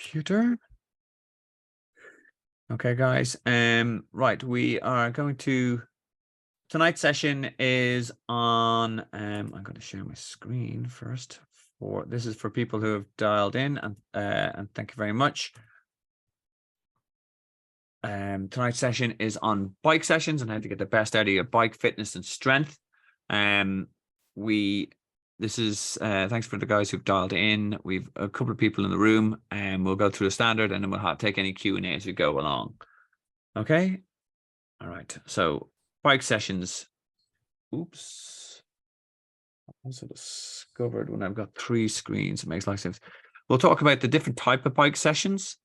computer. Okay, guys. Right, we are going to tonight's session is on I'm going to share my screen first. For this is for people who have dialed in, and thank you very much. Tonight's session is on bike sessions and how to get the best out of your bike fitness and strength. This is thanks for the guys who've dialed in. We've a couple of people in the room, and we'll go through the standard, and then we'll take any Q&A as we go along. Okay. All right. So bike sessions. Oops. I also discovered when I've got 3 screens, it makes a lot of sense. We'll talk about the different type of bike sessions.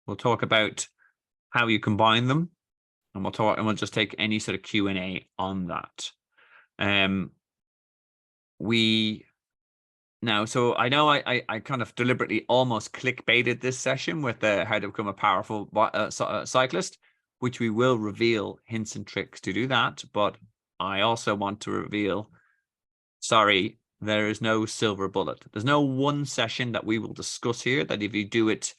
We'll talk about how you combine them, and we'll just take any sort of Q&A on that. So I know I kind of deliberately almost clickbaited this session with how to become a powerful cyclist, which we will reveal hints and tricks to do that. But I also want to reveal, sorry, there is no silver bullet. There's no one session that we will discuss here that if you do it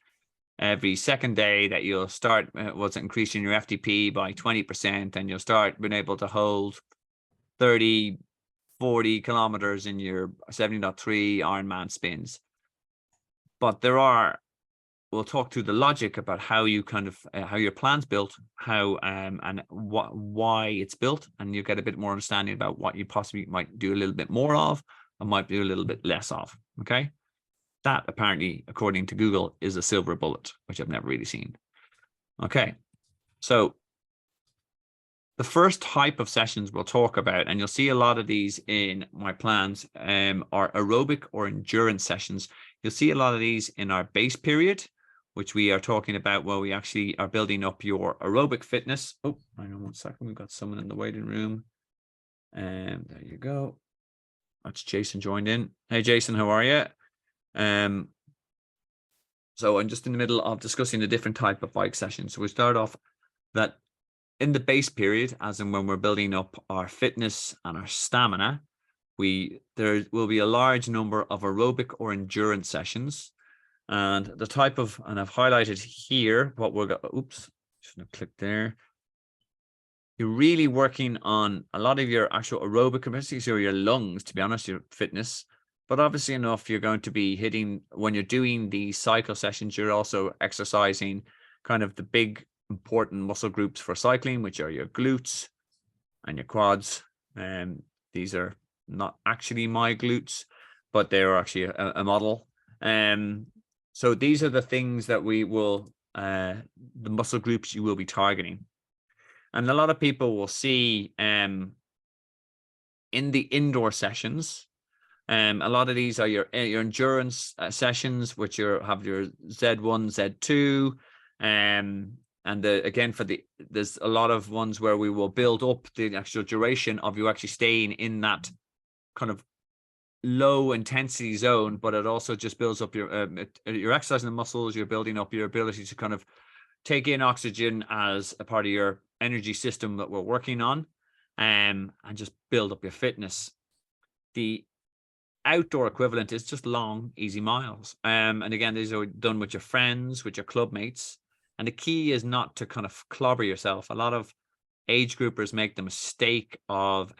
every second day that you'll start increasing your FTP by 20%, and you'll start being able to hold 30, 40 kilometers in your 70.3 Ironman spins. But we'll talk through the logic about how you kind of how your plan's built, how and why it's built, and you get a bit more understanding about what you possibly might do a little bit more of and might do a little bit less of. Okay, that apparently, according to Google, is a silver bullet, which I've never really seen. Okay, so the first type of sessions we'll talk about, and you'll see a lot of these in my plans, are aerobic or endurance sessions. You'll see a lot of these in our base period, which we are talking about where we actually are building up your aerobic fitness. Oh, hang on 1 second. We've got someone in the waiting room. And there you go. That's Jason joined in. Hey, Jason, how are you? So I'm just in the middle of discussing the different type of bike sessions. So we start off that in the base period, as in when we're building up our fitness and our stamina, there will be a large number of aerobic or endurance sessions. And the type of, and I've highlighted here what we're going, oops, shouldn't have clicked there. You're really working on a lot of your actual aerobic capacity, so your lungs, to be honest, your fitness. But obviously enough, you're going to be hitting, when you're doing the cycle sessions, you're also exercising kind of the big important muscle groups for cycling, which are your glutes and your quads. These are not actually my glutes, but they're actually a model. So these are the things that we will, the muscle groups you will be targeting. And a lot of people will see in the indoor sessions, a lot of these are your endurance sessions, which have your Z1, Z2, and again there's a lot of ones where we will build up the actual duration of you actually staying in that kind of low intensity zone, but it also just builds up you're exercising the muscles, you're building up your ability to kind of take in oxygen as a part of your energy system that we're working on, and just build up your fitness. The outdoor equivalent is just long, easy miles. And again, these are done with your friends, with your club mates. And the key is not to kind of clobber yourself. A lot of age groupers make the mistake of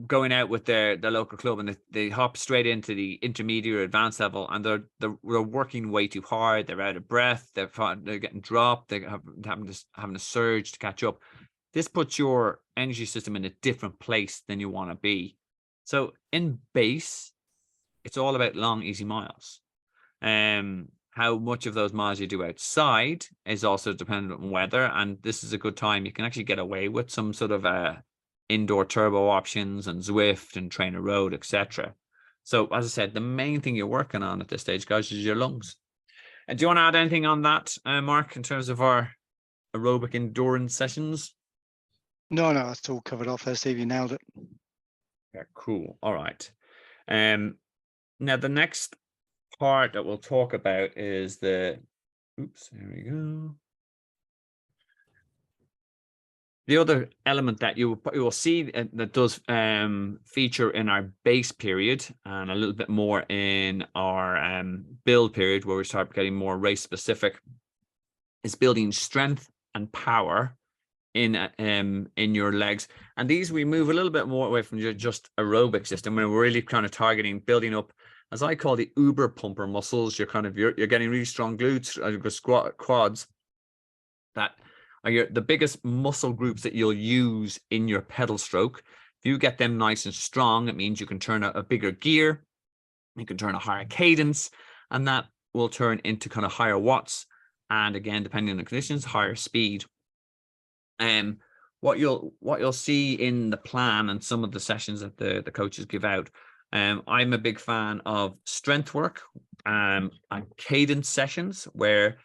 going out with their local club, and they hop straight into the intermediate or advanced level, and they're working way too hard. They're out of breath. They're getting dropped. They're having a surge to catch up. This puts your energy system in a different place than you want to be. So in base, it's all about long, easy miles. How much of those miles you do outside is also dependent on weather, and this is a good time you can actually get away with some sort of indoor turbo options and Zwift and Trainer Road, etc. So as I said, the main thing you're working on at this stage, guys, is your lungs. And do you want to add anything on that, Mark, in terms of our aerobic endurance sessions? No, that's all covered off there, Steve. You nailed it. Yeah, cool. All right. Now the next part that we'll talk about is oops, there we go. The other element that you will see that does feature in our base period and a little bit more in our build period, where we start getting more race specific, is building strength and power in your legs. And these we move a little bit more away from just aerobic system, when we're really kind of targeting building up, as I call the uber pumper muscles. You're getting really strong glutes, squat, quads, that are the biggest muscle groups that you'll use in your pedal stroke. If you get them nice and strong, it means you can turn a bigger gear, you can turn a higher cadence, and that will turn into kind of higher watts, and again, depending on the conditions, higher speed. What you'll see in the plan and some of the sessions that the coaches give out, I'm a big fan of strength work and cadence sessions, where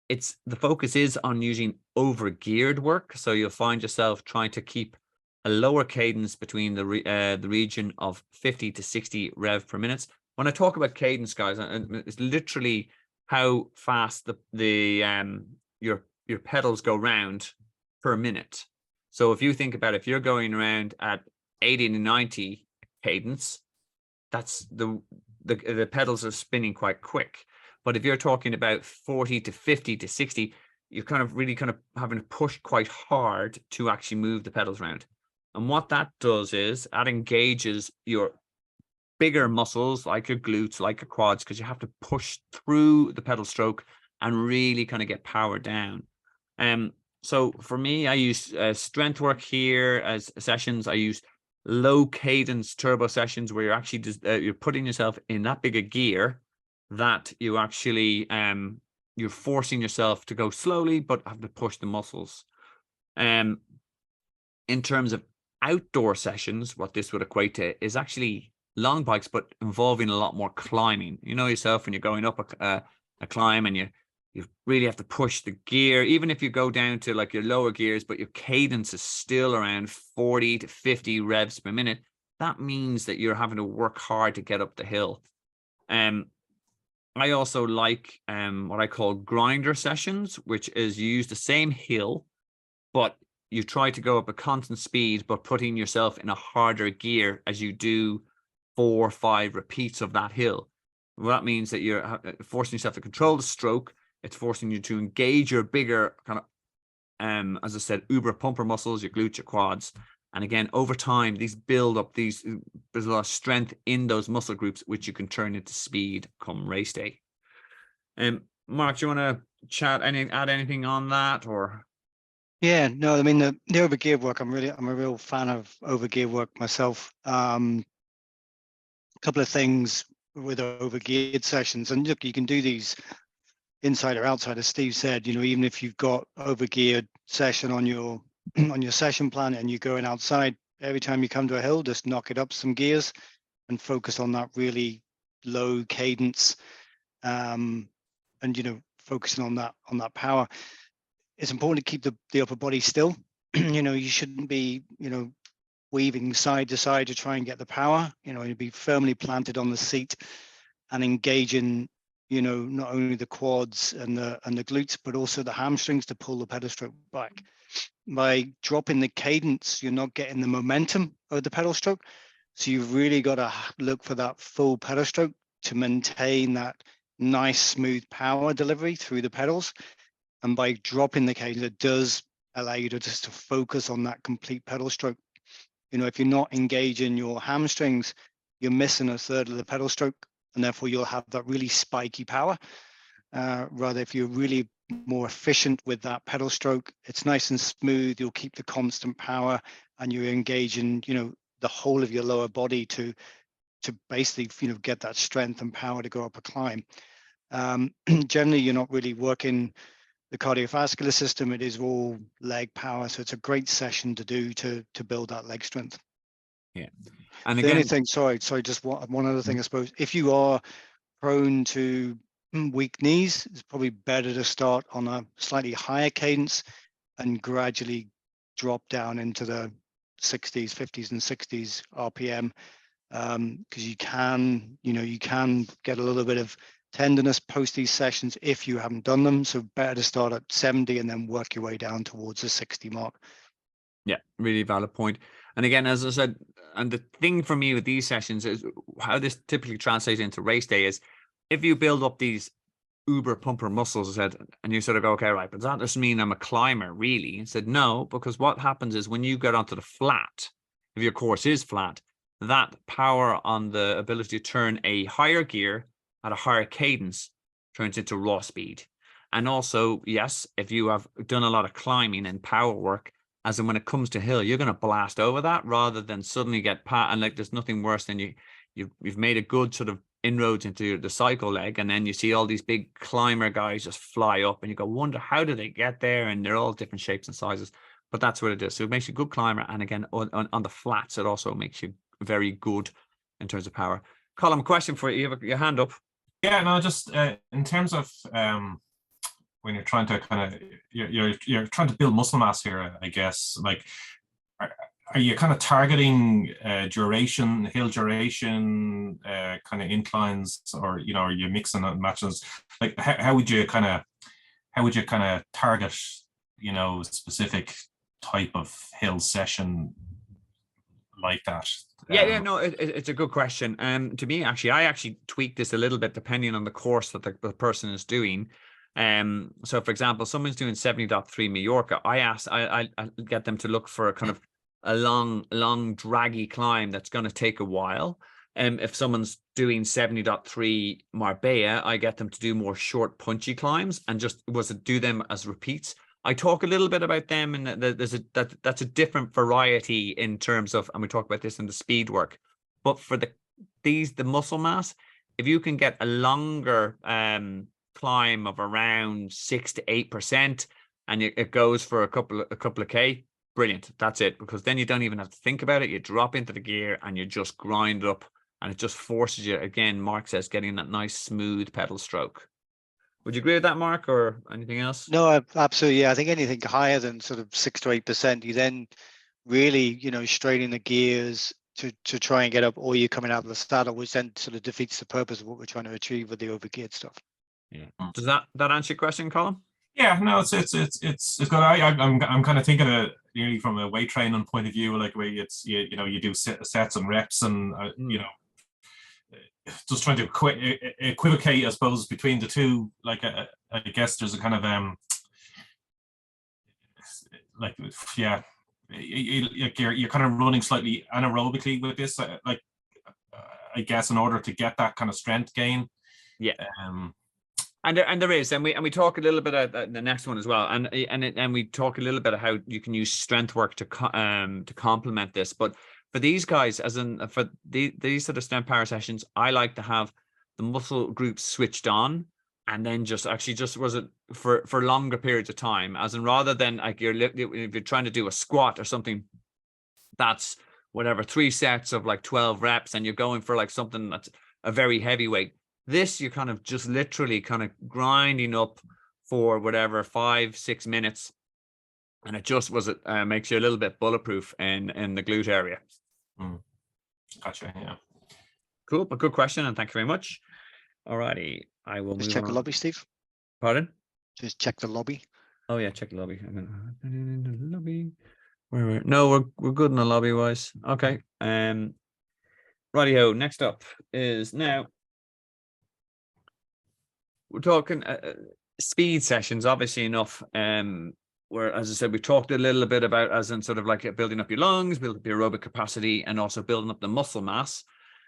the focus is on using over geared work. So you'll find yourself trying to keep a lower cadence between the region of 50 to 60 rev per minute. When I talk about cadence, guys, it's literally how fast your pedals go round per minute. So if you think about, if you're going around at 80 to 90 cadence, that's the pedals are spinning quite quick. But if you're talking about 40 to 50 to 60, you're really having to push quite hard to actually move the pedals around. And what that does is that engages your bigger muscles, like your glutes, like your quads, because you have to push through the pedal stroke and really kind of get power down. So for me, I use strength work here as sessions. I use low cadence turbo sessions, where you're actually you're putting yourself in that big a gear that you actually you're forcing yourself to go slowly, but have to push the muscles. In terms of outdoor sessions, what this would equate to is actually long bikes, but involving a lot more climbing. You know yourself, when you're going up a climb and you really have to push the gear, even if you go down to like your lower gears, but your cadence is still around 40 to 50 revs per minute. That means that you're having to work hard to get up the hill. I also like what I call grinder sessions, which is you use the same hill, but you try to go up a constant speed, but putting yourself in a harder gear as you do 4 or 5 repeats of that hill. Well, that means that you're forcing yourself to control the stroke. It's forcing you to engage your bigger kind of, as I said, uber pumper muscles, your glutes, your quads. And again, over time, these build up, there's a lot of strength in those muscle groups, which you can turn into speed come race day. Mark, do you want to add anything on that, or? Yeah, no, I mean the overgear work. I'm a real fan of overgear work myself. A couple of things with overgeared sessions, and look, you can do these inside or outside, as Steve said. You know, even if you've got overgeared session on your session plan and you're going outside, every time you come to a hill, just knock it up some gears and focus on that really low cadence, and focusing on that power. It's important to keep the upper body still. You shouldn't be weaving side to side to try and get the power. You'd be firmly planted on the seat and engaging not only the quads and the glutes, but also the hamstrings to pull the pedal stroke back. By dropping the cadence, you're not getting the momentum of the pedal stroke. So you've really got to look for that full pedal stroke to maintain that nice, smooth power delivery through the pedals. And by dropping the cadence, it does allow you to just to focus on that complete pedal stroke. If you're not engaging your hamstrings, you're missing a third of the pedal stroke, and therefore you'll have that really spiky power. Rather, if you're really more efficient with that pedal stroke, it's nice and smooth, you'll keep the constant power, and you're engaging the whole of your lower body to basically get that strength and power to go up a climb. Generally, you're not really working the cardiovascular system. It is all leg power, so it's a great session to do to build that leg strength. Yeah. And the again, only thing, sorry, just one other thing, I suppose, if you are prone to weak knees, it's probably better to start on a slightly higher cadence and gradually drop down into the 60s, 50s and 60s RPM, because you can get a little bit of tenderness post these sessions if you haven't done them. So better to start at 70 and then work your way down towards the 60 mark. Yeah, really valid point. And again, as I said, and the thing for me with these sessions is how this typically translates into race day is if you build up these uber pumper muscles, I said, and you sort of go, okay, right, but that doesn't mean I'm a climber, really. I said, no, because what happens is when you get onto the flat, if your course is flat, that power on the ability to turn a higher gear at a higher cadence turns into raw speed. And also, yes, if you have done a lot of climbing and power work, as in when it comes to hill, you're going to blast over that rather than suddenly get and like there's nothing worse than you've made a good sort of inroads into the cycle leg, and then you see all these big climber guys just fly up, and you go, wonder how do they get there? And they're all different shapes and sizes, but that's what it is. So it makes you a good climber, and again on the flats, it also makes you very good in terms of power. Colin, question for you. You have your hand up. Yeah, no, just in terms of when you're trying to kind of you're trying to build muscle mass here, I guess, like are you kind of targeting duration, hill duration, kind of inclines, or are you mixing and matches? Like how would you kind of target specific type of hill session like that? Yeah, no, it's a good question. To me, actually, I actually tweak this a little bit depending on the course that the person is doing. So for example, someone's doing 70.3 Mallorca. I get them to look for a kind of a long draggy climb that's going to take a while. If someone's doing 70.3 Marbella, I get them to do more short punchy climbs and just do them as repeats. I talk a little bit about them, and that's a different variety in terms of, and we talk about this in the speed work. But for the muscle mass, if you can get a longer climb of around 6 to 8%, and it goes for a couple of K, brilliant. That's it, because then you don't even have to think about it. You drop into the gear and you just grind up, and it just forces you, again, Mark says, getting that nice smooth pedal stroke. Would you agree with that, Mark, or anything else? No, absolutely. Yeah, I think anything higher than sort of 6 to 8%, you then really, straining the gears to try and get up, or you're coming out of the saddle, which then sort of defeats the purpose of what we're trying to achieve with the overgeared stuff. Yeah. Does that answer your question, Colin? Yeah, no, it's good. I'm kind of thinking of it nearly from a weight training point of view, like where it's you do sets and reps, and just trying to equivocate, I suppose, between the two. Like I guess there's a kind of like, yeah, you're kind of running slightly anaerobically with this, like I guess, in order to get that kind of strength gain. Yeah. And there is, and we talk a little bit about the next one as well, and we talk a little bit of how you can use strength work to complement this. But for these guys, as in for these sort of strength power sessions, I like to have the muscle groups switched on, and then just was it for longer periods of time, as in rather than like if you're trying to do a squat or something, that's whatever 3 sets of like 12 reps, and you're going for like something that's a very heavy weight. This, you're kind of just literally kind of grinding up for whatever 5-6 minutes, and it just makes you a little bit bulletproof in the glute area. Gotcha. Yeah. Cool, but good question, and thank you very much. Alrighty, I will Just move check on. the lobby, Steve. Pardon? Just check the lobby. Oh yeah, check the lobby. In the lobby. Where? No, we're good in the lobby wise. Okay. Rightio. Next up is now. We're talking speed sessions, obviously enough. Where, as I said, we talked a little bit about as in sort of like building up your lungs, building up your aerobic capacity, and also building up the muscle mass.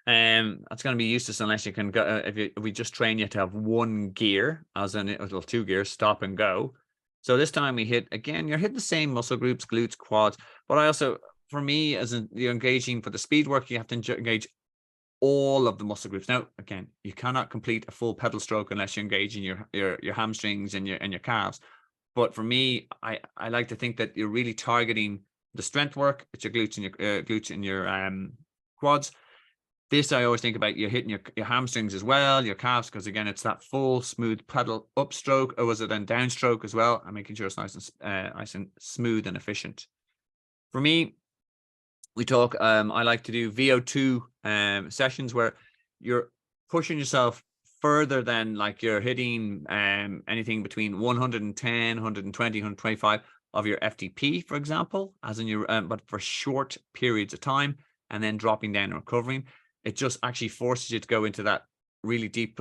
That's going to be useless unless you can go. If we just train you to have one gear, as in 2 gears, stop and go. So this time we hit again. You're hitting the same muscle groups, glutes, quads. But I also, for me, as in you're engaging for the speed work, you have to engage all of the muscle groups. Now, again, you cannot complete a full pedal stroke unless you're engaging your hamstrings and your calves. But for me, I like to think that you're really targeting the strength work. It's your glutes and your quads. This I always think about, you're hitting your hamstrings as well, your calves, because again, it's that full smooth pedal upstroke, or was it then downstroke as well, and making sure it's nice and smooth and efficient. For me, we talk. I like to do VO2 sessions where you're pushing yourself further than like you're hitting anything between 110, 120, 125 of your FTP, for example, as in your, but for short periods of time, and then dropping down and recovering. It just actually forces you to go into that really deep,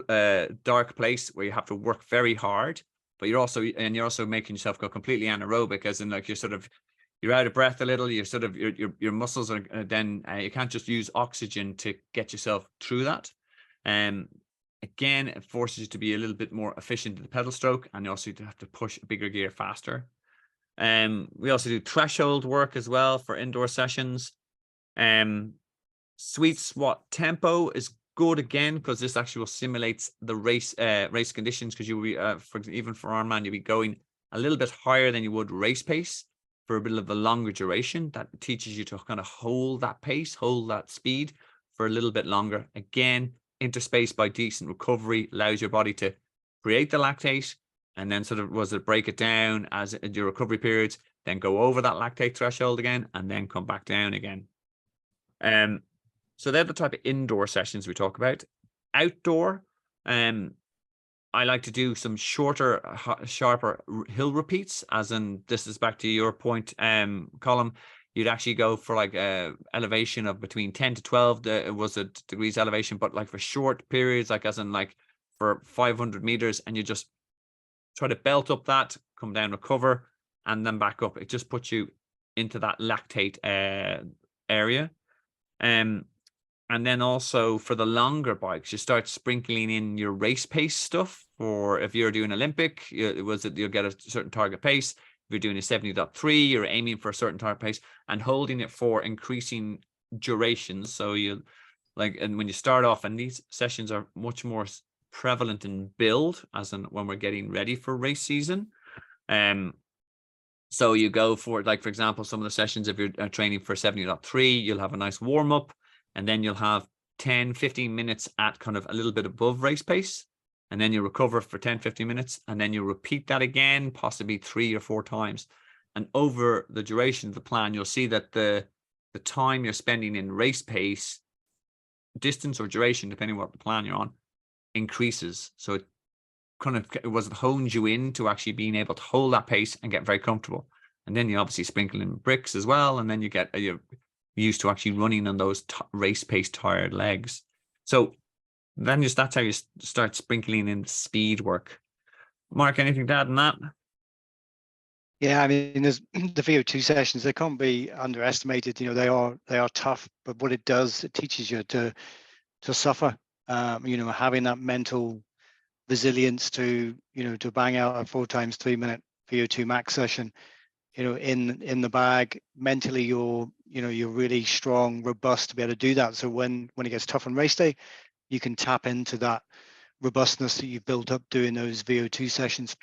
dark place where you have to work very hard, but you're also making yourself go completely anaerobic, as in like you're out of breath a little. You're sort of your muscles are then you can't just use oxygen to get yourself through that. Again, it forces you to be a little bit more efficient in the pedal stroke, and you also have to push a bigger gear faster. We also do threshold work as well for indoor sessions. Sweet spot tempo is good again, because this actually will simulate the race conditions, because you will be even for Ironman, you'll be going a little bit higher than you would race pace for a bit of a longer duration. That teaches you to kind of hold that pace, hold that speed for a little bit longer. Again, interspaced by decent recovery, allows your body to create the lactate, and then sort of break it down as your recovery periods, then go over that lactate threshold again, and then come back down again. So they're the type of indoor sessions we talk about. Outdoor, I like to do some shorter, sharper hill repeats, as in, this is back to your point, Colin. You'd actually go for like elevation of between 10 to 12 degrees elevation, but like for short periods, like as in like for 500 meters, and you just try to belt up that, come down, recover, and then back up. It just puts you into that lactate area. And then also for the longer bikes, you start sprinkling in your race pace stuff. For if you're doing Olympic, you'll get a certain target pace. If you're doing a 70.3, you're aiming for a certain target pace and holding it for increasing durations. So and when you start off, and these sessions are much more prevalent in build, as in when we're getting ready for race season. So you go for, like, for example, some of the sessions, if you're training for 70.3, you'll have a nice warm up, and then you'll have 10-15 minutes at kind of a little bit above race pace, and then you recover for 10-15 minutes, and then you repeat that again, possibly 3 or 4 times. And over the duration of the plan, you'll see that the time you're spending in race pace, distance or duration, depending on what the plan you're on, increases. So it hones you in to actually being able to hold that pace and get very comfortable. And then you obviously sprinkle in bricks as well, and then you're used to actually running on those race pace tired legs. So then that's how you start sprinkling in speed work. Mark, anything to add on that? Yeah, I mean, there's the VO2 sessions, they can't be underestimated. You know, they are tough, but what it does, it teaches you to suffer. You know, having that mental resilience to bang out a 4 times 3 minute VO2 max session, you know, in the bag. Mentally, you're really strong, robust to be able to do that. So when it gets tough on race day, you can tap into that robustness that you've built up doing those VO2 sessions.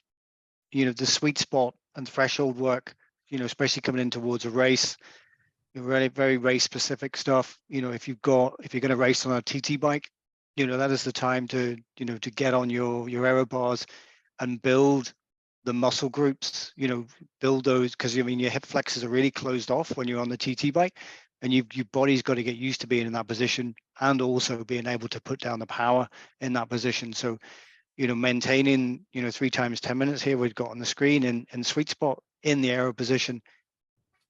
You know, the sweet spot and threshold work, you know, especially coming in towards a race, really very race specific stuff. You know, if you're going to race on a TT bike, you know, that is the time to get on your aero bars and build the muscle groups, you know, build those, because I mean, your hip flexors are really closed off when you're on the TT bike, and your body's got to get used to being in that position, and also being able to put down the power in that position. So, you know, maintaining, 3 times 10 minutes here we've got on the screen, and sweet spot in the aero position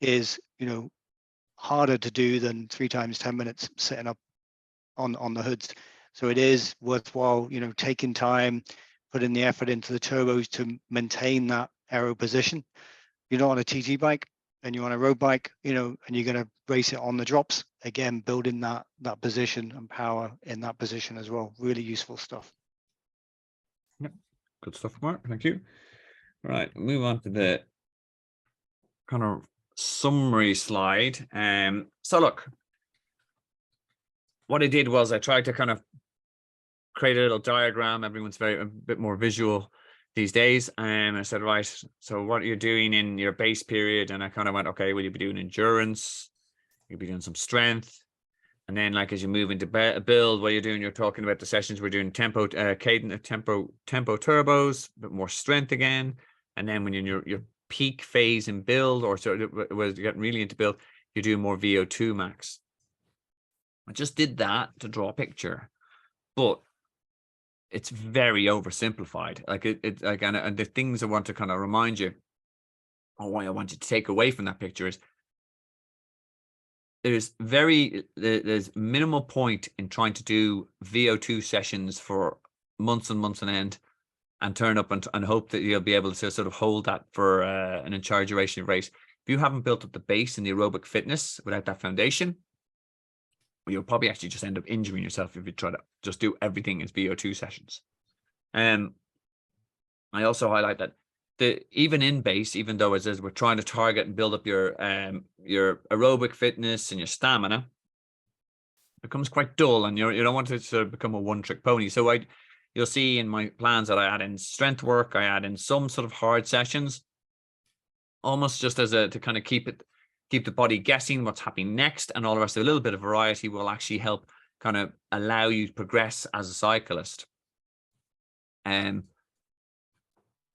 is, harder to do than 3 times 10 minutes sitting up on the hoods. So it is worthwhile, taking time, putting the effort into the turbos to maintain that aero position. You're not on a TT bike and you're on a road bike, and you're going to race it on the drops. Again, building that position and power in that position as well. Really useful stuff. Yep. Good stuff, Mark. Thank you. Right, move on to the kind of summary slide. So look, what I did was I tried to kind of create a little diagram. Everyone's a bit more visual these days. And I said, right, so what are you doing in your base period? And I kind of went, okay, will you be doing endurance? You'll be doing some strength. And then, like, as you move into build, what you're doing, you're talking about the sessions we're doing tempo, cadence, tempo turbos, a bit more strength again. And then when you're in your peak phase in build, or sort of was getting really into build, you do more VO2 max. I just did that to draw a picture, but it's very oversimplified. Like and the things I want to kind of remind you, or what I want you to take away from that picture is there's minimal point in trying to do VO2 sessions for months and months on end and turn up and hope that you'll be able to sort of hold that for an entire duration of race. If you haven't built up the base in the aerobic fitness without that foundation, you'll probably actually just end up injuring yourself if you try to just do everything as VO2 sessions. I also highlight that even in base, even though as we're trying to target and build up your aerobic fitness and your stamina, it becomes quite dull, and you don't want to sort of become a one-trick pony. So you'll see in my plans that I add in strength work, I add in some sort of hard sessions, almost just as to kind of keep the body guessing what's happening next, and all the rest. A little bit of variety will actually help kind of allow you to progress as a cyclist.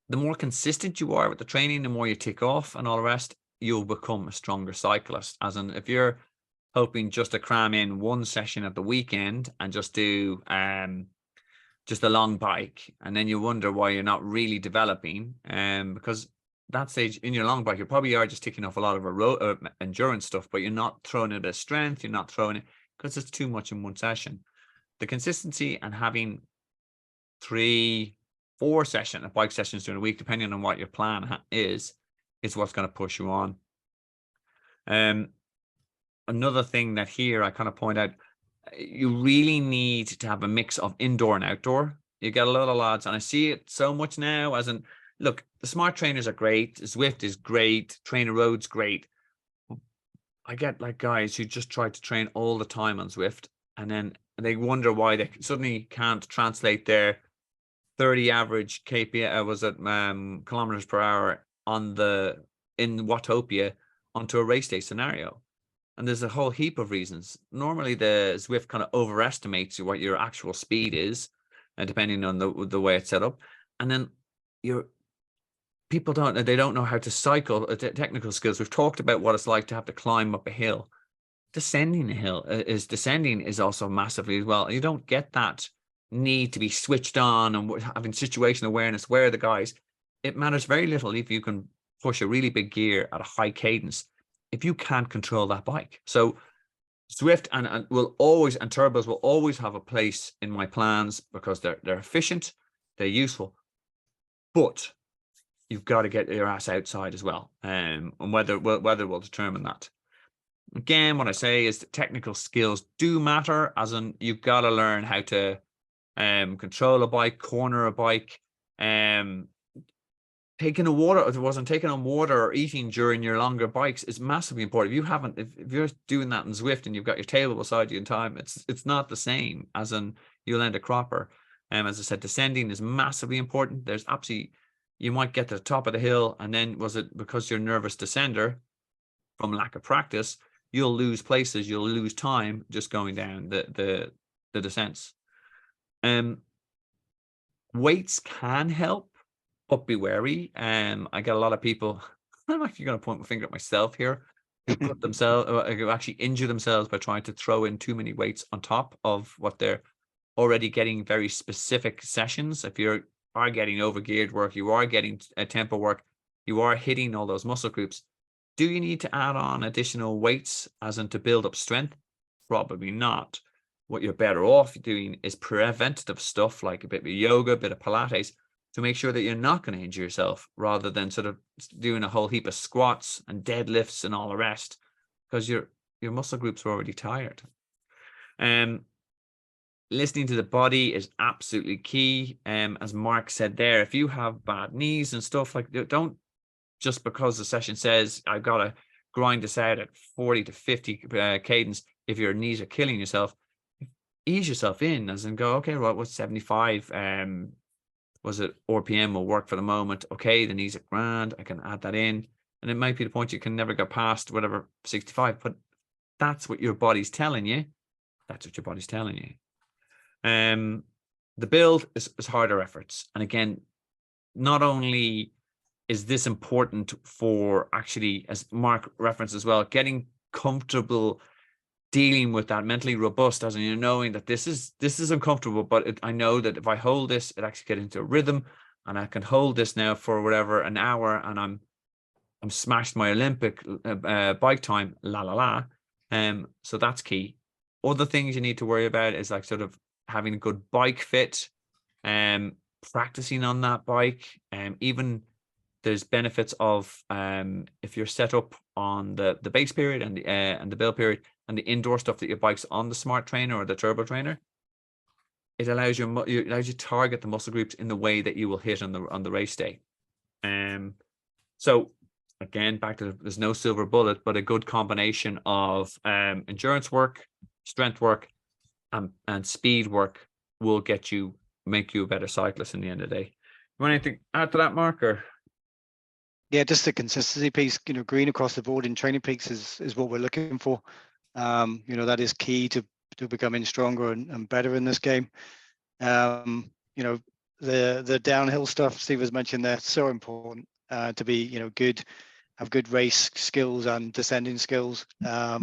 The more consistent you are with the training, the more you tick off and all the rest, you'll become a stronger cyclist. As in, if you're hoping just to cram in one session at the weekend and just do just a long bike, and then you wonder why you're not really developing, because that stage in your long bike, you probably are just ticking off a lot of endurance stuff, but you're not throwing a bit of strength, you're not throwing it because it's too much in one session. The consistency and having 3-4 bike sessions during a week, depending on what your plan is what's going to push you on. Another thing that here I kind of point out, you really need to have a mix of indoor and outdoor. You get a lot of lads, and I see it so much now, as in, look, the smart trainers are great, Zwift is great, Trainer Road's great. I get like guys who just try to train all the time on Zwift, and then they wonder why they suddenly can't translate their 30 average KPI kilometers per hour in Watopia onto a race day scenario. And there's a whole heap of reasons. Normally the Zwift kind of overestimates what your actual speed is, depending on the way it's set up. And then people don't know how to cycle, technical skills. We've talked about what it's like to have to climb up a hill. Descending a hill is also massively as well. You don't get that need to be switched on and having situational awareness where the guys. It matters very little if you can push a really big gear at a high cadence if you can't control that bike. So Zwift and turbos will always have a place in my plans because they're efficient, they're useful, but you've got to get your ass outside as well, and weather will determine that. Again, what I say is that technical skills do matter, as in you've got to learn how to control a bike, corner a bike, taking on water or eating during your longer bikes is massively important. If you're doing that in Zwift and you've got your table beside you in time, it's not the same, as in you'll end a cropper. As I said, descending is massively important. You might get to the top of the hill, and then because you're a nervous descender from lack of practice, you'll lose places, you'll lose time just going down the descents. Weights can help, but be wary. I get a lot of people, I'm actually going to point my finger at myself here, who actually injure themselves by trying to throw in too many weights on top of what they're already getting very specific sessions. If you are getting overgeared work, you are getting tempo work, you are hitting all those muscle groups. Do you need to add on additional weights as in to build up strength? Probably not. What you're better off doing is preventative stuff like a bit of yoga, a bit of Pilates, to make sure that you're not going to injure yourself, rather than sort of doing a whole heap of squats and deadlifts and all the rest, because your muscle groups are already tired. Listening to the body is absolutely key. As Mark said there, if you have bad knees and stuff, like, don't just because the session says I've got to grind this out at 40 to 50 cadence, if your knees are killing yourself, ease yourself in, as in go, okay, well, what's 75 was it RPM will work for the moment. Okay, the knees are grand, I can add that in, and it might be the point you can never go past whatever 65, but that's what your body's telling you. The build is harder efforts, and again, not only is this important for actually, as Mark referenced as well, getting comfortable dealing with that, mentally robust, as in you're knowing that this is uncomfortable, but I know that if I hold this, it actually gets into a rhythm, and I can hold this now for whatever, an hour, and I'm I'm smashed my Olympic bike time, la la la. So that's key. Other things you need to worry about is like sort of having a good bike fit, practicing on that bike, even there's benefits of if you're set up on the base period and the build period and the indoor stuff that your bike's on the smart trainer or the turbo trainer, it allows you to target the muscle groups in the way that you will hit on the race day. So again, back to there's no silver bullet, but a good combination of endurance work, strength work, and speed work will make you a better cyclist in the end of the day. You want anything to add to that, Mark? Or Yeah, just the consistency piece, green across the board in Training Peaks is what we're looking for. That is key to becoming stronger and better in this game. The downhill stuff Steve has mentioned there, so important to be, good, have good race skills and descending skills. I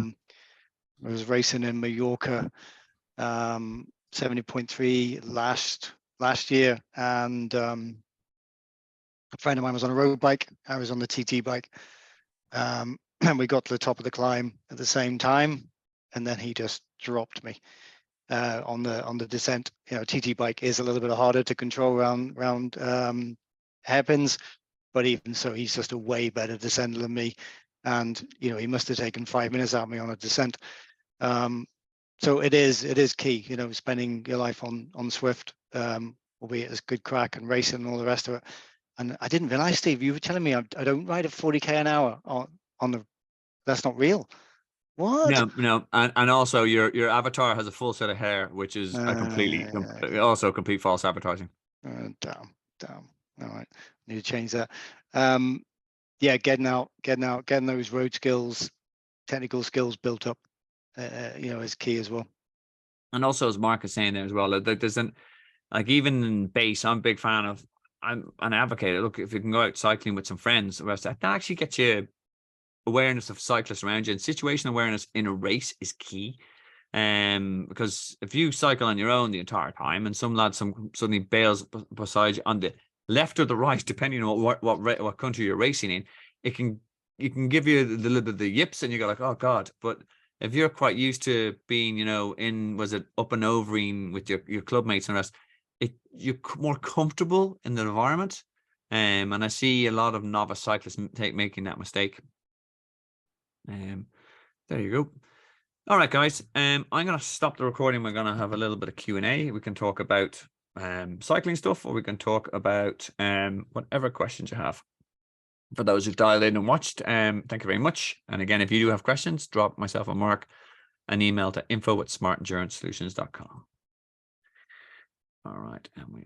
was racing in Mallorca, 70.3 last year, and a friend of mine was on a road bike. I was on the TT bike, and we got to the top of the climb at the same time, and then he just dropped me on the descent. TT bike is a little bit harder to control around hairpins, but even so, he's just a way better descender than me, and he must have taken 5 minutes out of me on a descent. So it is key, spending your life on Swift, albeit as good crack and racing and all the rest of it. And I didn't realize, Steve, you were telling me I don't ride at 40k an hour on the. That's not real. What? No, and also your avatar has a full set of hair, which is a complete false advertising. Damn. All right, need to change that. Getting those road skills, technical skills built up, is key as well. And also, as Mark is saying there as well, there's even in base, I'm a big fan of. I'm an advocate. Look, if you can go out cycling with some friends, that actually gets you awareness of cyclists around you, and situational awareness in a race is key. Because if you cycle on your own the entire time, and some lad suddenly bails beside you on the left or the right, depending on what country you're racing in, it can give you the little bit of the yips, and you go like, oh God. But if you're quite used to being, up and overing with your club mates and the rest, you're more comfortable in the environment. And I see a lot of novice cyclists making that mistake. There you go. All right, guys. I'm going to stop the recording. We're going to have a little bit of Q&A. We can talk about cycling stuff, or we can talk about whatever questions you have. For those who've dialed in and watched, thank you very much. And again, if you do have questions, drop myself or Mark an email to info@smartenduranceSolutions.com. All right, and we